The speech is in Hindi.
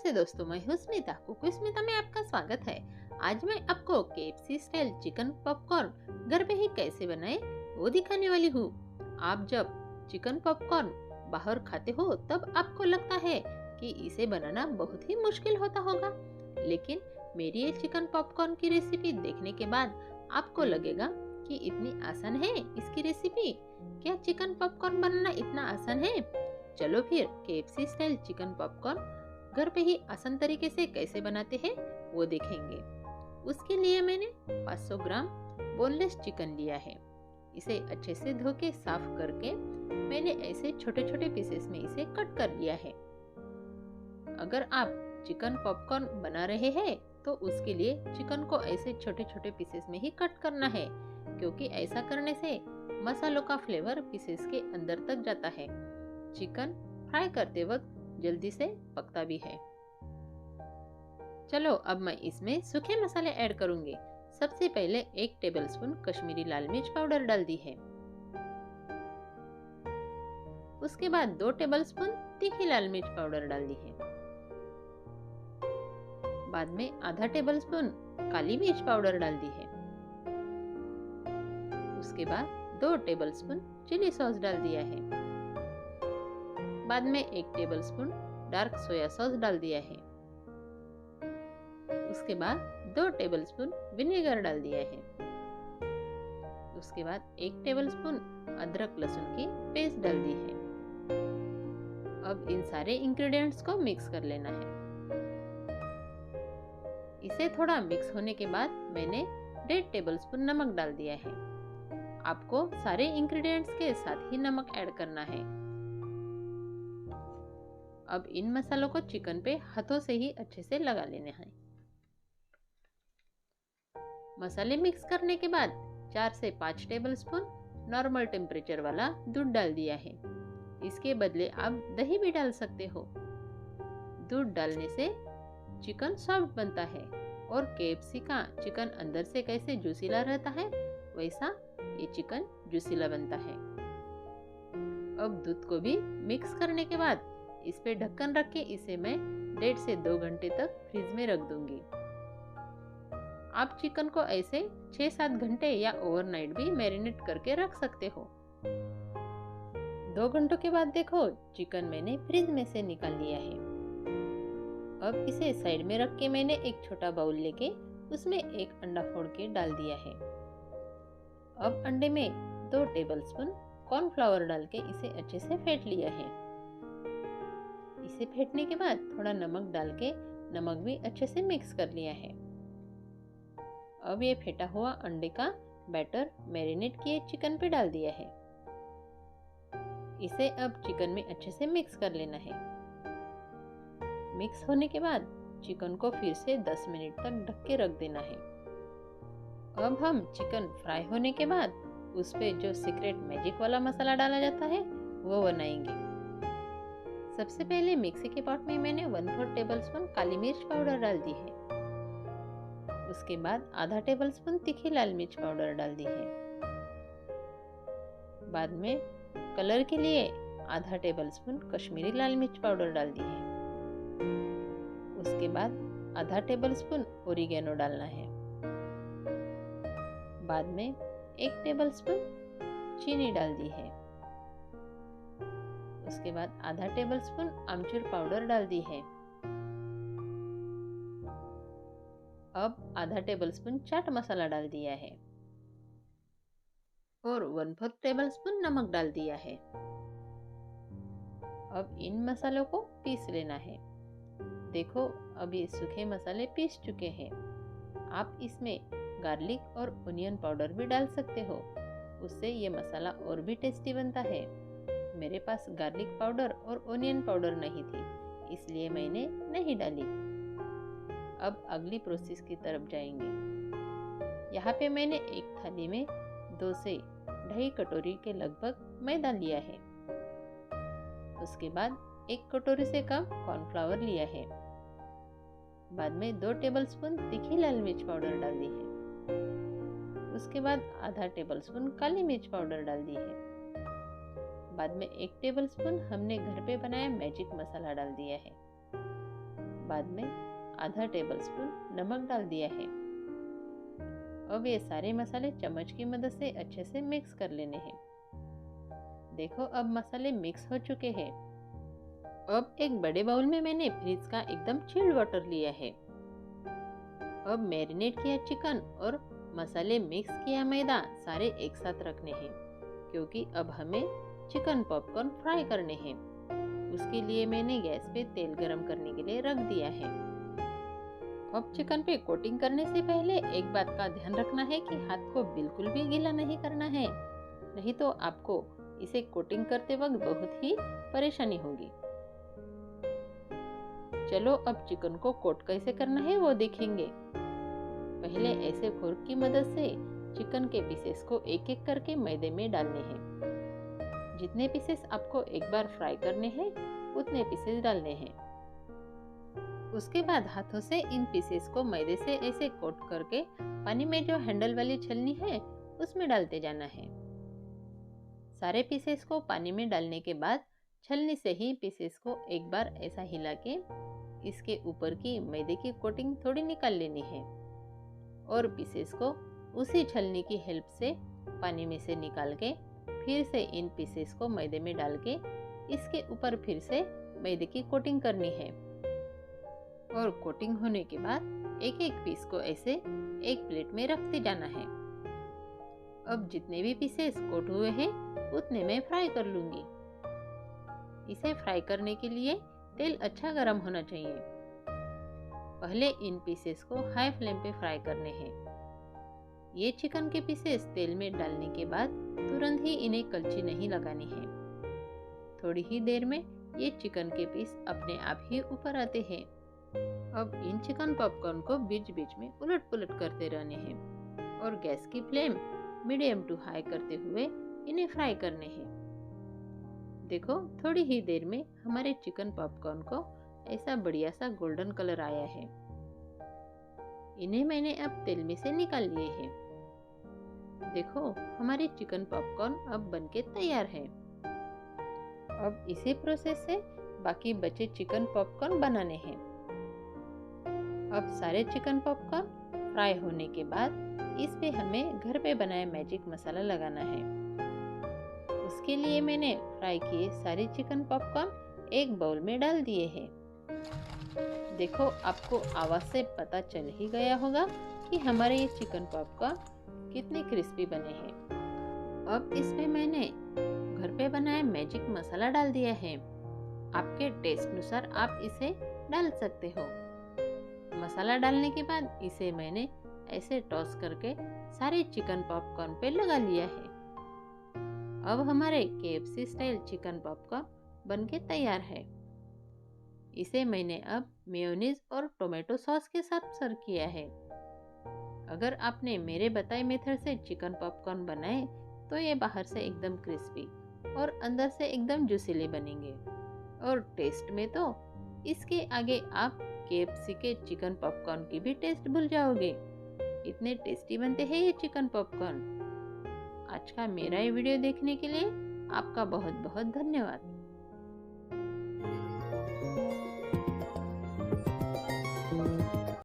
नमस्ते दोस्तों, मैं हूँ स्मिता। कुकू स्मिता में आपका स्वागत है। आज मैं आपको केएफसी स्टाइल चिकन पॉपकॉर्न घर पे ही कैसे बनाए वो दिखाने वाली हूँ। आप जब चिकन पॉपकॉर्न बाहर खाते हो तब आपको लगता है कि इसे बनाना बहुत ही मुश्किल होता होगा, लेकिन मेरी ये चिकन पॉपकॉर्न की रेसिपी देखने के बाद आपको लगेगा कि इतनी आसान है इसकी रेसिपी। क्या चिकन पॉपकॉर्न बनाना इतना आसान है? चलो फिर केएफसी स्टाइल चिकन पॉपकॉर्न घर पे ही आसान तरीके से कैसे बनाते हैं वो देखेंगे। उसके लिए मैंने 500 ग्राम बोनलेस चिकन लिया है। इसे अच्छे से धो के साफ करके मैंने ऐसे छोटे छोटे पीसेस में इसे कट कर लिया है। अगर आप चिकन पॉपकॉर्न बना रहे हैं तो उसके लिए चिकन को ऐसे छोटे छोटे पीसेस में ही कट करना है, क्योंकि ऐसा करने से मसालों का फ्लेवर पीसेस के अंदर तक जाता है। चिकन फ्राई करते वक्त जल्दी से पकता भी है। चलो अब मैं इसमें सूखे मसाले ऐड करूंगी। सबसे पहले 1 टेबलस्पून कश्मीरी लाल मिर्च पाउडर डाल दी है। उसके बाद 2 टेबलस्पून तीखी लाल मिर्च पाउडर डाल दी है। बाद में आधा टेबलस्पून काली मिर्च पाउडर डाल दी है। उसके बाद 2 टेबलस्पून चिली सॉस डाल दिया है। बाद में 1 टेबलस्पून डार्क सोया सॉस डाल दिया है। उसके बाद 2 टेबलस्पून विनेगर डाल दिया है। उसके बाद 1 टेबलस्पून अदरक लहसुन की पेस्ट डाल दी है। अब इन सारे इंग्रेडिएंट्स को मिक्स कर लेना है। इसे थोड़ा मिक्स होने के बाद मैंने 1.5 टेबलस्पून नमक डाल दिया है। आपको सारे इंग्रेडिएंट्स के साथ ही नमक ऐड करना है। अब इन मसालों को चिकन पे हाथों से ही अच्छे से लगा लेना है। मसाले मिक्स करने के बाद 4 से 5 टेबलस्पून नॉर्मल टेम्परेचर वाला दूध डाल दिया है। इसके बदले आप दही भी डाल सकते हो। दूध डालने से चिकन सॉफ्ट बनता है और केएफसी का चिकन अंदर से कैसे जूसीला रहता है वैसा ये चिकन जूसीला बनता है। अब दूध को भी मिक्स करने के बाद इस पे ढक्कन रख के इसे मैं 1.5 से 2 घंटे तक फ्रिज में रख दूंगी। आप चिकन को ऐसे 6-7 घंटे या ओवरनाइट भी मैरिनेट करके रख सकते हो। 2 घंटों के बाद देखो चिकन मैंने फ्रिज में से निकाल लिया है। अब इसे साइड में रख के मैंने एक छोटा बाउल लेके उसमें एक अंडा फोड़ के डाल दिया है। अब अंडे में 2 टेबलस्पून कॉर्नफ्लावर डाल के इसे अच्छे से फेंट लिया है। इसे फेंटने के बाद थोड़ा नमक डाल के नमक भी अच्छे से मिक्स कर लिया है। अब ये फेंटा हुआ अंडे का बैटर मैरिनेट किए चिकन पे डाल दिया है। इसे अब चिकन में अच्छे से मिक्स कर लेना है। मिक्स होने के बाद चिकन को फिर से 10 मिनट तक ढक के रख देना है। अब हम चिकन फ्राई होने के बाद उस पे जो सीक्रेट मैजिक वाला मसाला डाला जाता है वो बनाएंगे। सबसे पहले मिक्सी के पॉट में मैंने 1/4 टेबलस्पून काली मिर्च पाउडर डाल दी है। उसके बाद आधा टेबलस्पून तीखी लाल मिर्च पाउडर डाल दी है। बाद में कलर के लिए आधा टेबलस्पून कश्मीरी लाल मिर्च पाउडर डाल दी है। उसके बाद आधा टेबलस्पून ओरिगेनो डालना है। बाद में 1 टेबलस्पून चीनी डाल दी है। उसके बाद आधा टेबलस्पून आमचूर पाउडर डाल दी है। अब आधा टेबलस्पून चाट मसाला डाल दिया है और 1/4 टेबलस्पून नमक डाल दिया है। अब इन मसालों को पीस लेना है। देखो अभी सूखे मसाले पीस चुके हैं। आप इसमें गार्लिक और ओनियन पाउडर भी डाल सकते हो, उससे ये मसाला और भी टेस्टी बनता है। मेरे पास गार्लिक पाउडर और ओनियन पाउडर नहीं थी, इसलिए मैंने नहीं डाली। अब अगली प्रोसेस की तरफ जाएंगे। यहाँ पे मैंने एक थाली में 2 से 2.5 कटोरी के लगभग मैदा लिया है। उसके बाद 1 कटोरी से कम कॉर्नफ्लावर लिया है। बाद में 2 टेबलस्पून तीखी लाल मिर्च पाउडर डाल दी है। उसके बाद आधा टेबलस्पून काली मिर्च पाउडर डाल दी है। बाद में 1 टेबलस्पून हमने घर पे बनाया मैजिक मसाला डाल दिया है। बाद में आधा टेबलस्पून नमक डाल दिया है। अब ये सारे मसाले चम्मच की मदद से अच्छे से मिक्स कर लेने हैं। देखो अब मसाले मिक्स हो चुके हैं। अब एक बड़े बाउल में मैंने फ्रिज का एकदम चिल्ड वाटर लिया है। अब मैरिनेट किया चिकन और मसाले मिक्स किया मैदा सारे एक साथ रखने हैं, क्योंकि अब हमें चिकन पॉपकॉर्न फ्राई करने हैं। उसके लिए मैंने गैस पे तेल गरम करने के लिए रख दिया है। अब चिकन पे कोटिंग करने से पहले एक बात का ध्यान रखना है कि हाथ को बिल्कुल भी गीला नहीं करना है, नहीं तो आपको इसे कोटिंग करते वक्त बहुत ही परेशानी होगी। चलो अब चिकन को कोट कैसे करना है वो देखेंगे। पहले ऐसे फोर्क की मदद से चिकन के पीसेस को एक एक करके मैदे में डालने हैं। जितने पीसेस आपको एक बार फ्राई करने हैं उतने पीसेस डालने हैं। उसके बाद हाथों से इन पीसेस को मैदे से ऐसे कोट करके पानी में जो हैंडल वाली छलनी है उसमें डालते जाना है। सारे पीसेस को पानी में डालने के बाद छलनी से ही पीसेस को एक बार ऐसा हिला के इसके ऊपर की मैदे की कोटिंग थोड़ी निकाल लेनी है और पीसेस को उसी छलनी की हेल्प से पानी में से निकाल के फिर से इन पीसेस को मैदे में डाल के इसके ऊपर फिर से मैदे की कोटिंग करनी है। और कोटिंग होने के बाद एक एक पीस को ऐसे एक प्लेट में रखते जाना है। अब जितने भी पीसेस कोट हुए हैं उतने मैं फ्राई कर लूंगी। इसे फ्राई करने के लिए तेल अच्छा गर्म होना चाहिए। पहले इन पीसेस को हाई फ्लेम पे फ्राई करने हैं। ये चिकन के पीसेस तेल में डालने के बाद तुरंत ही इन्हें कलछी नहीं लगानी है। थोड़ी ही देर में ये चिकन के पीस अपने आप ही ऊपर आते हैं। अब इन चिकन पॉपकॉर्न को बीच बीच में उलट पुलट करते रहने हैं और गैस की फ्लेम मीडियम टू हाई करते हुए इन्हें फ्राई करने हैं। देखो थोड़ी ही देर में हमारे चिकन पॉपकॉर्न को ऐसा बढ़िया सा गोल्डन कलर आया है। इन्हें मैंने अब तेल में से निकाल लिए हैं। देखो हमारे चिकन पॉपकॉर्न अब बनके तैयार है। अब इसी प्रोसेस से बाकी बचे चिकन पॉपकॉर्न बनाने हैं। अब सारे चिकन पॉपकॉर्न फ्राई होने के बाद इस पे हमें घर पे बनाया मैजिक मसाला लगाना है। उसके लिए मैंने फ्राई किए सारे चिकन पॉपकॉर्न एक बाउल में डाल दिए हैं। देखो आपको आवाज से पता चल ही गया होगा कि हमारे ये चिकन पॉपकॉर्न कितने क्रिस्पी बने हैं। अब इसमें मैंने घर पे बनाया मैजिक मसाला डाल दिया है। आपके टेस्ट अनुसार आप इसे डाल सकते हो। मसाला डालने के बाद इसे मैंने ऐसे टॉस करके सारे चिकन पॉपकॉर्न पे लगा लिया है। अब हमारे KFC स्टाइल चिकन पॉपकॉर्न बनके तैयार है। इसे मैंने अब मेयोनीज और टोमेटो सॉस के साथ सर्व किया है। अगर आपने मेरे बताए मेथड से चिकन पॉपकॉर्न बनाए तो ये बाहर से एकदम क्रिस्पी और अंदर से एकदम जूसीली बनेंगे। और टेस्ट में तो इसके आगे आप KFC के चिकन पॉपकॉर्न की भी टेस्ट भूल जाओगे। इतने टेस्टी बनते हैं ये चिकन पॉपकॉर्न। आज का मेरा ये वीडियो देखने के लिए आपका बहुत बहुत धन्यवाद।